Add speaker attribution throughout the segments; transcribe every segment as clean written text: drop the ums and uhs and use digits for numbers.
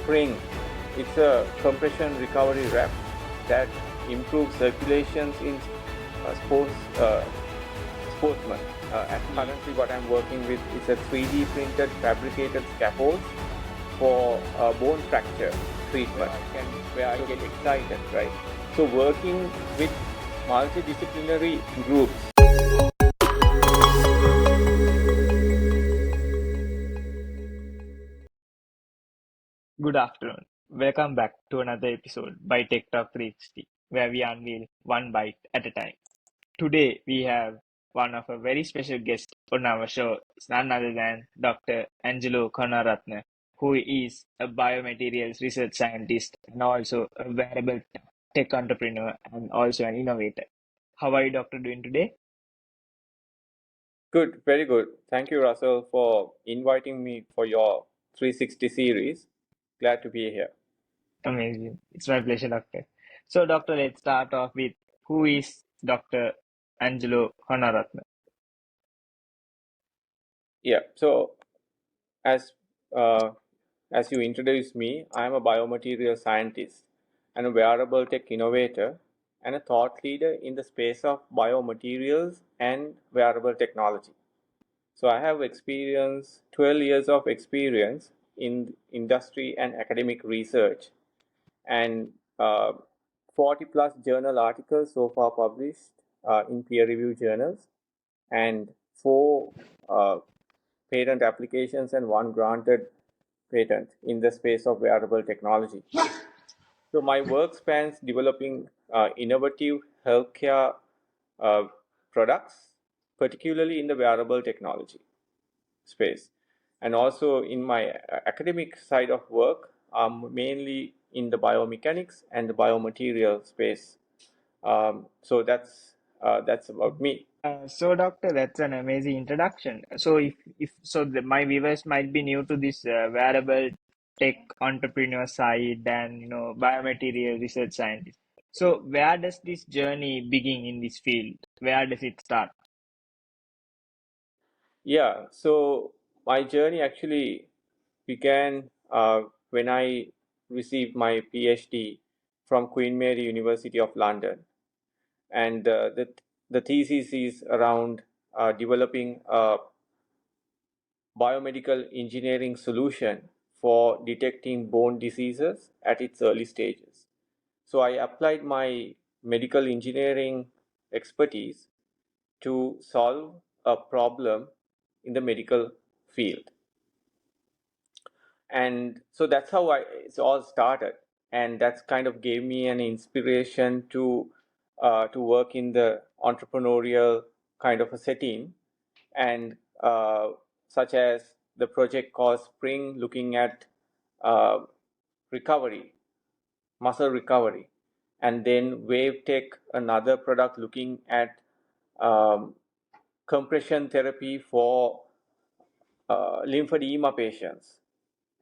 Speaker 1: Spring. It's a compression recovery wrap that improves circulations in sportsmen. And currently what I'm working with is a 3D printed fabricated scaffold for bone fracture treatment, where I get excited, right? So working with multidisciplinary groups.
Speaker 2: Good afternoon. Welcome back to another episode by Tech Talk 360, where we unveil one bite at a time. Today, we have one of our very special guests on our show. It's none other than Dr. Angelo Karunaratne, who is a biomaterials research scientist and also a wearable tech entrepreneur and also an innovator. How are you, Doctor, doing today?
Speaker 1: Good, very good. Thank you, Russell, for inviting me for your 360 series. Glad to be here.
Speaker 2: Amazing. It's my pleasure, Doctor. So, Doctor, let's start off with who is Dr. Angelo Karunaratne?
Speaker 1: Yeah. So as uh, as you introduced me, I am a biomaterial scientist and a wearable tech innovator and a thought leader in the space of biomaterials and wearable technology. So I have 12 years of experience in industry and academic research, and 40 plus journal articles so far published in peer reviewed journals, and four uh, patent applications and one granted patent in the space of wearable technology. So my work spans developing innovative healthcare uh, products, particularly in the wearable technology space. And also in my academic side of work, I'm mainly in the biomechanics and the biomaterial space. So that's about me.
Speaker 2: So, Doctor, that's an amazing introduction. So, my viewers might be new to this wearable tech entrepreneur side and biomaterial research scientist. So, where does this journey begin in this field? Where does it start?
Speaker 1: Yeah, so my journey actually began when I received my PhD from Queen Mary University of London, and the thesis is around developing a biomedical engineering solution for detecting bone diseases at its early stages. So I applied my medical engineering expertise to solve a problem in the medical field. And so that's how it's all started, and that's kind of gave me an inspiration to work in the entrepreneurial kind of a setting, and such as the project called Spring, looking at uh, recovery, muscle recovery, and then Wave Tech, another product looking at um, compression therapy for lymphedema patients.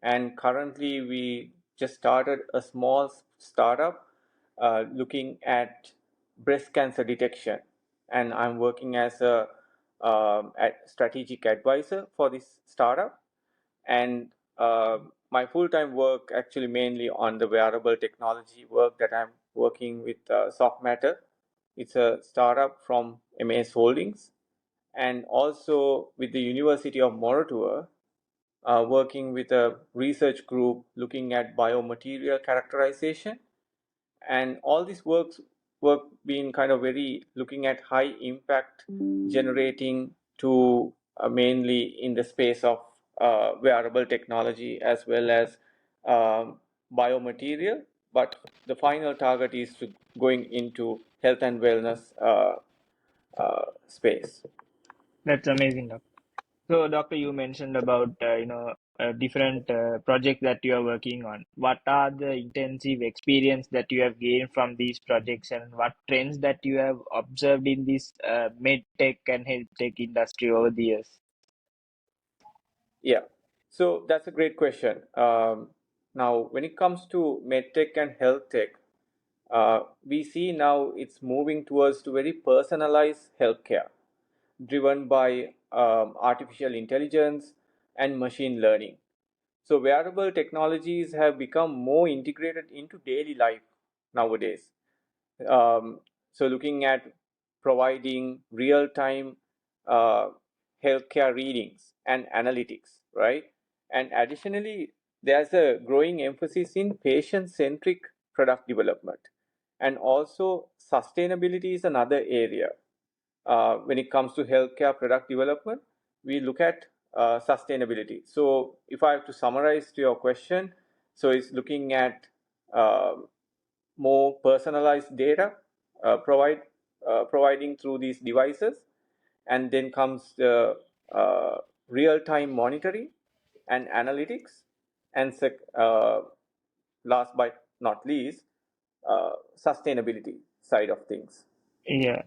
Speaker 1: And currently, we just started a small startup looking at breast cancer detection. And I'm working as a strategic advisor for this startup. And my full-time work actually mainly on the wearable technology work that I'm working with Soft Matter. It's a startup from MAS Holdings, and also with the University of Moratuwa, working with a research group looking at biomaterial characterization, and all these work being kind of very looking at high impact generating to mainly in the space of wearable technology as well as um, biomaterial, but the final target is to going into health and wellness space.
Speaker 2: That's amazing, Doctor. So, Doctor, you mentioned about different projects that you are working on. What are the intensive experience that you have gained from these projects, and what trends that you have observed in this MedTech and HealthTech industry over the years?
Speaker 1: Yeah, so that's a great question. Now, when it comes to MedTech and HealthTech, we see now it's moving towards to very personalized healthcare, driven by artificial intelligence and machine learning. So wearable technologies have become more integrated into daily life nowadays. Um, so looking at providing real-time uh, healthcare readings and analytics, right? And additionally, there's a growing emphasis in patient-centric product development. And also sustainability is another area. When it comes to healthcare product development, we look at sustainability. So if I have to summarize to your question, so it's looking at uh, more personalized data providing through these devices, and then comes the real-time monitoring and analytics, and last but not least, sustainability side of things.
Speaker 2: Yeah,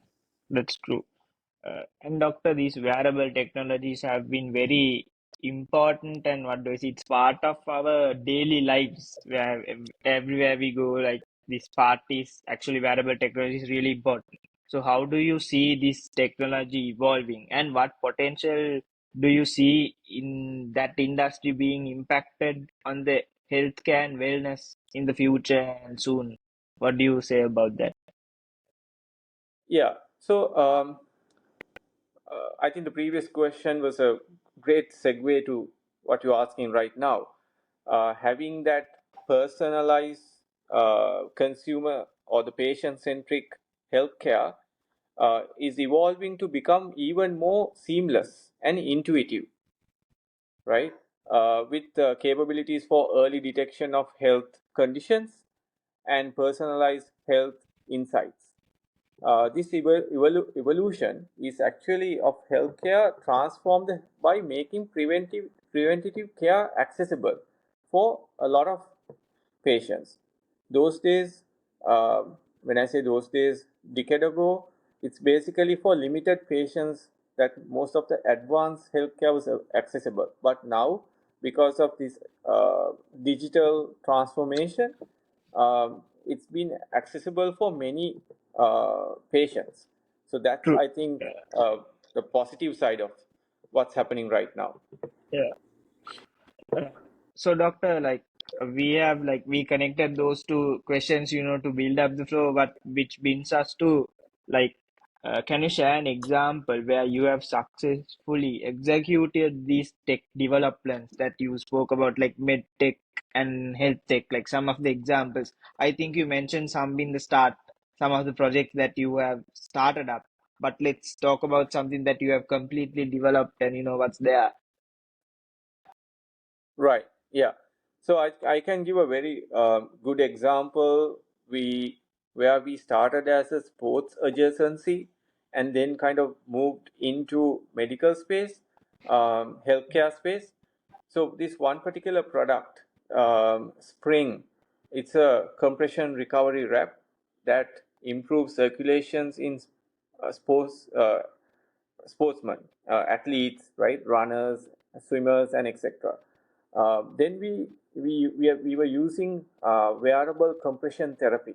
Speaker 2: that's true. And doctor, these wearable technologies have been very important, and what do I see? It's part of our daily lives. Where everywhere we go, like this part is actually wearable technology is really important. So, how do you see this technology evolving, and what potential do you see in that industry being impacted on the healthcare and wellness in the future and soon? What do you say about that?
Speaker 1: Yeah. So I think the previous question was a great segue to what you're asking right now. Having that personalized consumer or the patient-centric healthcare is evolving to become even more seamless and intuitive, right? With capabilities for early detection of health conditions and personalized health insights. This evolution is actually of healthcare transformed by making preventative care accessible for a lot of patients. Those days, when I say those days, decade ago, it's basically for limited patients that most of the advanced healthcare was accessible. But now, because of this digital transformation, it's been accessible for many patients. So that's,
Speaker 2: True.
Speaker 1: I think, the positive side of what's happening right now.
Speaker 2: Yeah. Uh, So, doctor, we have we connected those two questions, to build up the flow, but which brings us to like, can you share an example where you have successfully executed these tech developments that you spoke about, like MedTech and HealthTech, like some of the examples? I think you mentioned some in the start, some of the projects that you have started up, but let's talk about something that you have completely developed and what's there.
Speaker 1: Right. Yeah. So I can give a very good example. We Where we started as a sports adjacency and then kind of moved into medical space, healthcare space. So this one particular product, Spring, it's a compression recovery wrap that improves circulations in sportsmen, athletes, right, runners, swimmers, and etc. Then we were using wearable compression therapy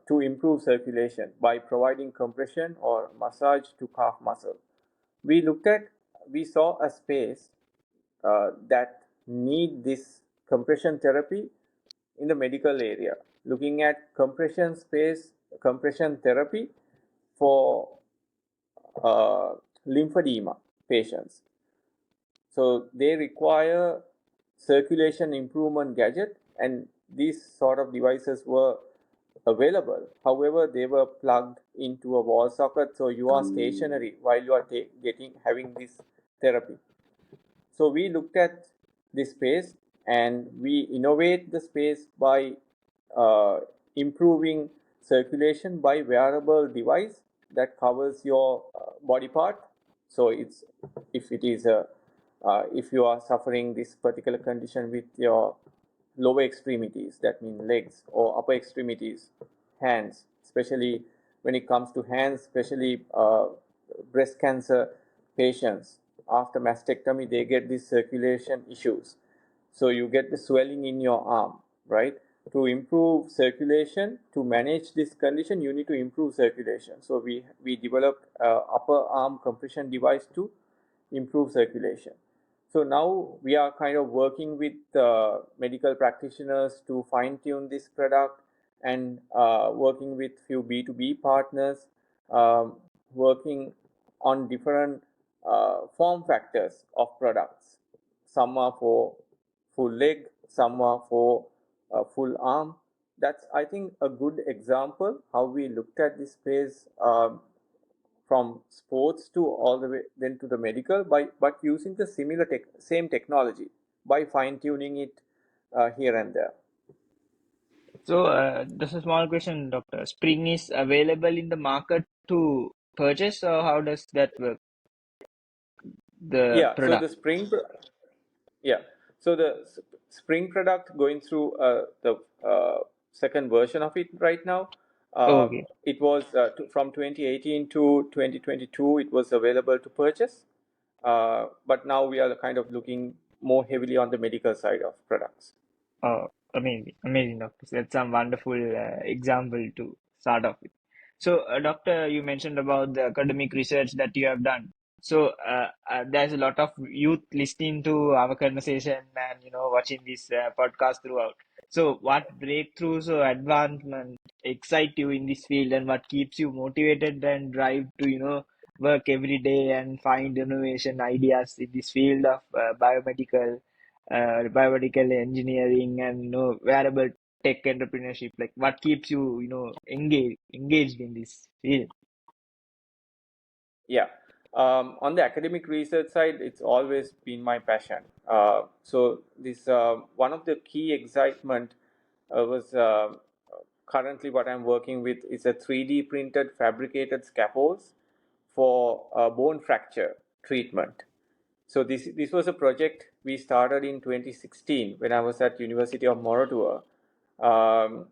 Speaker 1: to improve circulation by providing compression or massage to calf muscle. We looked at, we saw a space that need this compression therapy in the medical area, looking at compression therapy for uh, lymphedema patients. So they require circulation improvement gadget, and these sort of devices were available. However, they were plugged into a wall socket, so you are stationary while you are having this therapy. So we looked at this space and we innovate the space by uh, improving circulation by wearable device that covers your body part. So it's, if it is a if you are suffering this particular condition with your lower extremities, that means legs, or upper extremities, hands, especially when it comes to hands, especially breast cancer patients after mastectomy, they get these circulation issues. So you get the swelling in your arm, right? To improve circulation, to manage this condition, you need to improve circulation. So we developed upper arm compression device to improve circulation. So now we are kind of working with medical practitioners to fine tune this product and working with few B2B partners, um, working on different form factors of products. Some are for full leg, some are for full arm. That's, I think, a good example how we looked at this space from sports to all the way then to the medical by but using the same technology by fine tuning it here and there.
Speaker 2: So, just a small question, Doctor. Spring is available in the market to purchase, or how does that work? The
Speaker 1: Yeah, so
Speaker 2: product.
Speaker 1: yeah, so the spring product going through the second version of it right now.
Speaker 2: Oh,
Speaker 1: Uh,
Speaker 2: okay.
Speaker 1: it was from 2018 to 2022. It was available to purchase, but now we are kind of looking more heavily on the medical side of products.
Speaker 2: Oh, amazing, amazing, Doctor. That's some wonderful example to start off with. So, Doctor, you mentioned about the academic research that you have done. So, there's a lot of youth listening to our conversation and watching this podcast throughout. So, what breakthroughs or advancement excite you in this field, and what keeps you motivated and drive to work every day and find innovation ideas in this field of biomedical engineering and wearable tech entrepreneurship, like what keeps you engaged in this field?
Speaker 1: Yeah. On the academic research side, it's always been my passion. So this one of the key excitement was currently what I'm working with is a 3D printed fabricated scaffolds for bone fracture treatment. So this was a project we started in 2016 when I was at University of Moratuwa. Um,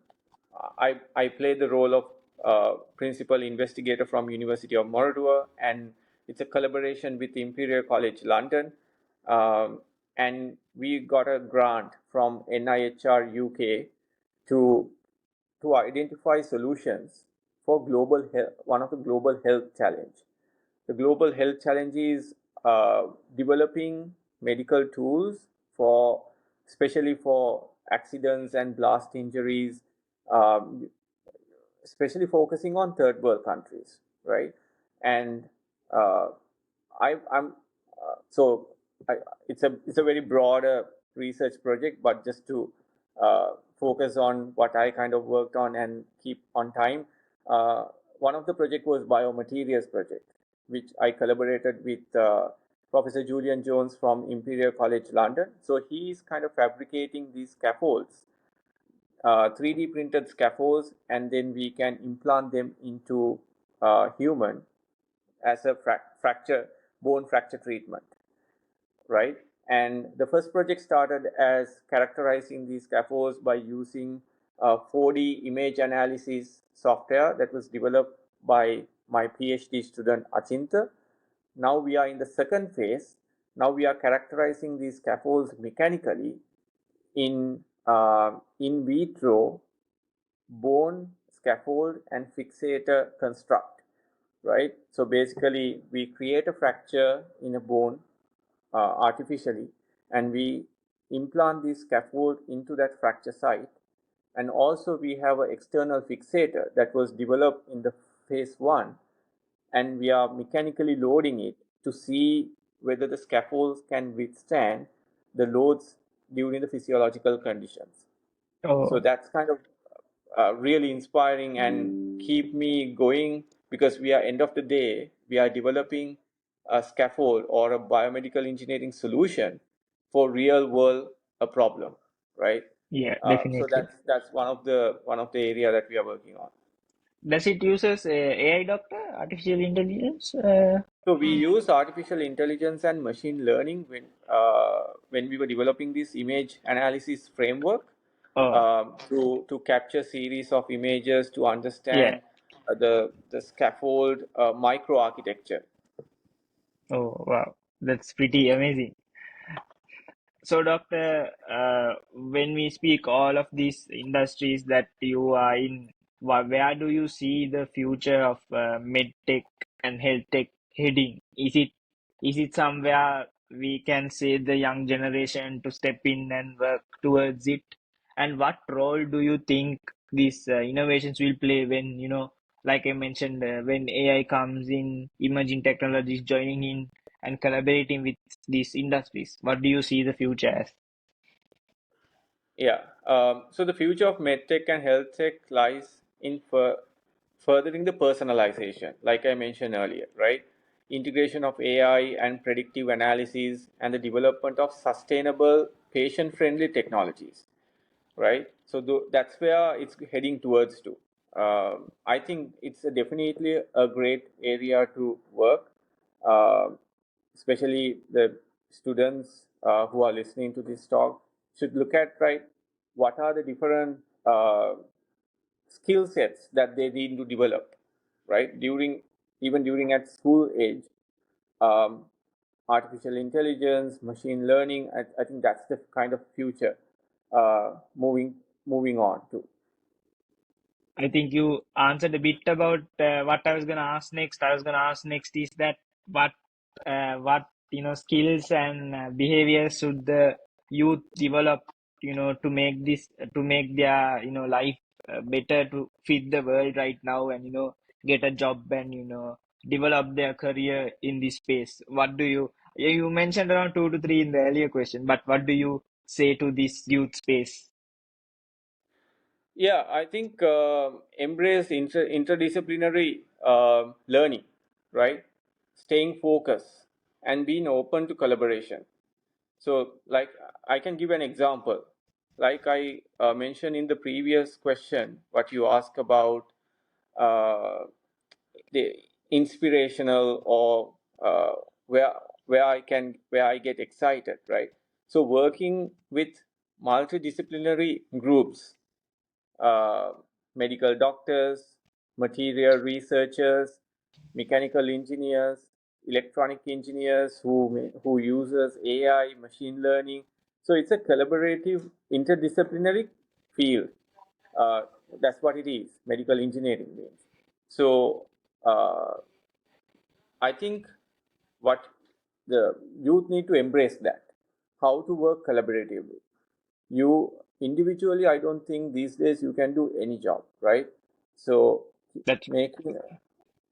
Speaker 1: I played the role of principal investigator from University of Moratuwa, and it's a collaboration with Imperial College London. And we got a grant from NIHR UK to identify solutions for global health, one of the global health challenge. The global health challenge is developing medical tools for, especially for accidents and blast injuries, um, especially focusing on third world countries, right? And uh, I'm so I, it's a very broader research project, but just to uh, focus on what I kind of worked on and keep on time. Uh, One of the project was biomaterials project, which I collaborated with Professor Julian Jones from Imperial College London. So he is kind of fabricating these scaffolds, 3D printed scaffolds, and then we can implant them into human as a fracture bone fracture treatment, right? And the first project started as characterizing these scaffolds by using 4D image analysis software that was developed by my PhD student Achinta. Now we are in the second phase. Now we are characterizing these scaffolds mechanically in vitro bone scaffold and fixator construct, right? So basically, we create a fracture in a bone artificially, and we implant this scaffold into that fracture site. And also, we have an external fixator that was developed in the phase one, and we are mechanically loading it to see whether the scaffolds can withstand the loads during the physiological conditions. So
Speaker 2: Oh,
Speaker 1: that's kind of really inspiring and keep me going, because we are end of the day we are developing a scaffold or a biomedical engineering solution for real world a problem, right?
Speaker 2: yeah,
Speaker 1: So
Speaker 2: definitely.
Speaker 1: that's one of the area that we are working on.
Speaker 2: Does it uses AI, Doctor, artificial intelligence?
Speaker 1: So we use artificial intelligence and machine learning when we were developing this image analysis framework,
Speaker 2: Oh,
Speaker 1: to capture series of images to
Speaker 2: yeah.
Speaker 1: understand the scaffold microarchitecture.
Speaker 2: Oh, wow. That's pretty amazing. So, Doctor, when we speak all of these industries that you are in, where do you see the future of medtech and health tech heading? Is it somewhere we can say the young generation to step in and work towards it? And what role do you think these innovations will play when, like I mentioned, when AI comes in, emerging technologies joining in and collaborating with these industries? What do you see the future as?
Speaker 1: Yeah. So the future of MedTech and HealthTech lies in furthering the personalization, like I mentioned earlier, right? Integration of AI and predictive analysis and the development of sustainable patient-friendly technologies, right? So that's where it's heading towards to. I think it's definitely a great area to work, uh, especially the students who are listening to this talk should look at, right, what are the different skill sets that they need to develop, right, during at school age. um, Artificial intelligence, machine learning, I think that's the kind of future moving on to.
Speaker 2: I think you answered a bit about what I was gonna ask next. I was gonna ask next is that what what skills and behaviors should the youth develop to make this to make their life better to fit the world right now and get a job and develop their career in this space. What do you yeah, you mentioned around 2 to 3 in the earlier question, but what do you say to this youth space?
Speaker 1: Yeah, I think embrace interdisciplinary learning, right? Staying focused and being open to collaboration. So, like, I can give an example. Like I mentioned in the previous question, what you asked about uh, the inspirational or where where I get excited, right? So, working with multidisciplinary groups, uh, medical doctors, material researchers, mechanical engineers, electronic engineers who uses AI, machine learning. So it's a collaborative, interdisciplinary field. Uh, that's what it is. Medical engineering means. So uh, I think what the youth need to embrace that, how to work collaboratively. You individually, I don't think these days you can do any job, right? So
Speaker 2: That's
Speaker 1: making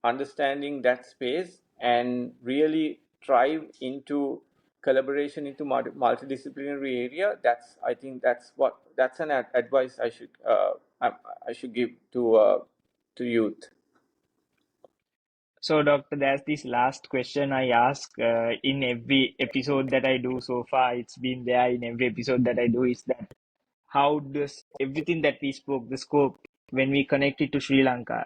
Speaker 1: understanding that space and really thrive into collaboration into multidisciplinary area, that's, I think that's an advice I should give to youth.
Speaker 2: So, Doctor, that's this last question I ask in every episode that I do so far. It's been there in every episode that I do. Is that how does everything that we spoke, the scope, when we connect it to Sri Lanka,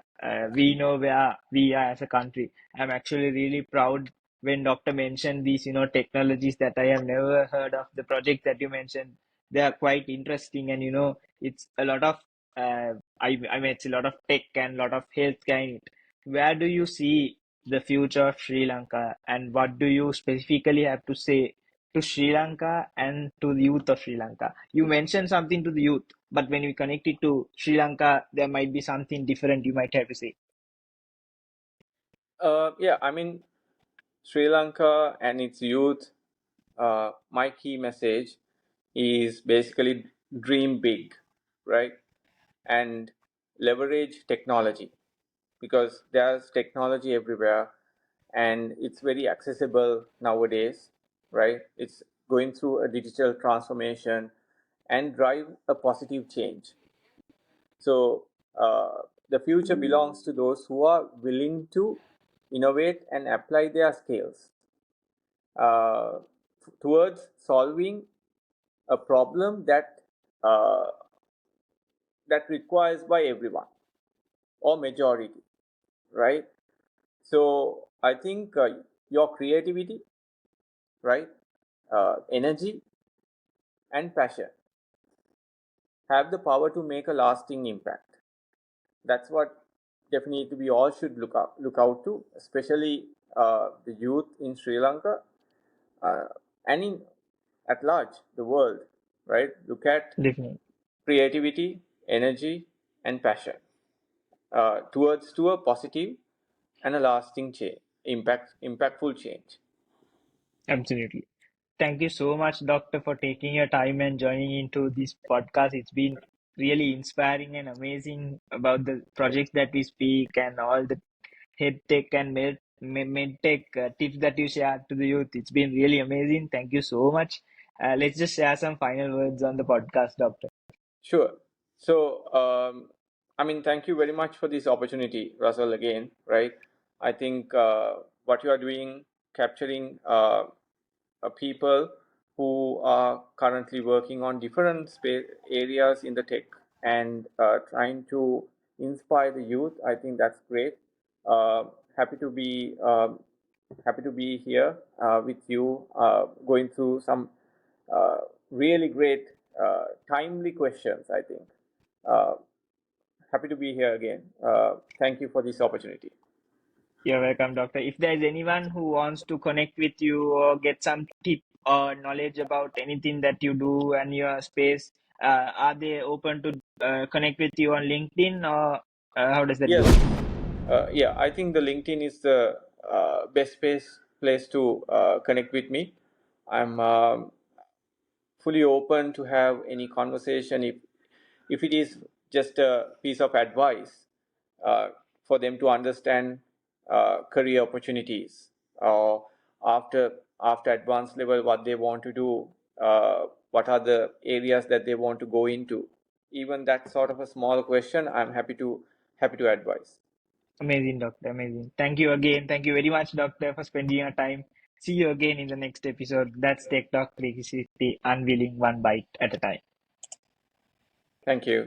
Speaker 2: we know where we are as a country. I'm actually really proud when Doctor mentioned these, technologies that I have never heard of. The project that you mentioned, they are quite interesting, and it's a lot of, I mean, it's a lot of tech and a lot of healthcare in it. Where do you see the future of Sri Lanka, and what do you specifically have to say to Sri Lanka and to the youth of Sri Lanka? You mentioned something to the youth, but when we connect it to Sri Lanka, there might be something different you might have to say.
Speaker 1: Yeah, I mean, Sri Lanka and its youth, my key message is basically dream big, right? And leverage technology, because there's technology everywhere and it's very accessible nowadays, right? It's going through a digital transformation and drive a positive change. So the future belongs to those who are willing to innovate and apply their skills uh, towards solving a problem uh, that requires by everyone or majority, right? So I think your creativity, right, energy and passion have the power to make a lasting impact. That's what definitely we all should look out to, especially the youth in Sri Lanka uh, and in at large the world, right? Look at
Speaker 2: Definitely.
Speaker 1: creativity, energy, and passion towards to a positive and a lasting change, impactful change.
Speaker 2: Absolutely. Thank you so much, Doctor, for taking your time and joining into this podcast. It's been really inspiring and amazing about the projects that we speak and all the head tech and med tech tips that you share to the youth. It's been really amazing. Thank you so much. Let's just share some final words on the podcast, Doctor.
Speaker 1: Sure. So, I mean, thank you very much for this opportunity, Russell, again, right? I think what you are doing, capturing people who are currently working on different areas in the tech and trying to inspire the youth, I think that's great. Uh, happy to be happy to be here with you, going through some uh, really great, timely questions, I think. Uh, Happy to be here again. Thank you for this opportunity.
Speaker 2: You're welcome, Doctor. If there's anyone who wants to connect with you or get some tip or knowledge about anything that you do and your space, are they open to connect with you on LinkedIn, or how does that
Speaker 1: Yes,
Speaker 2: go?
Speaker 1: yeah, I think the LinkedIn is the best place to connect with me. I'm fully open to have any conversation if it is just a piece of advice uh, for them to understand career opportunities or after advanced level what they want to do, what are the areas that they want to go into. Even that sort of a small question, I'm happy to advise.
Speaker 2: Amazing, Doctor. Amazing. Thank you again. Thank you very much, Doctor, for spending your time. See you again in the next episode. That's Tech Talk 360, unveiling one bite at a time.
Speaker 1: Thank you.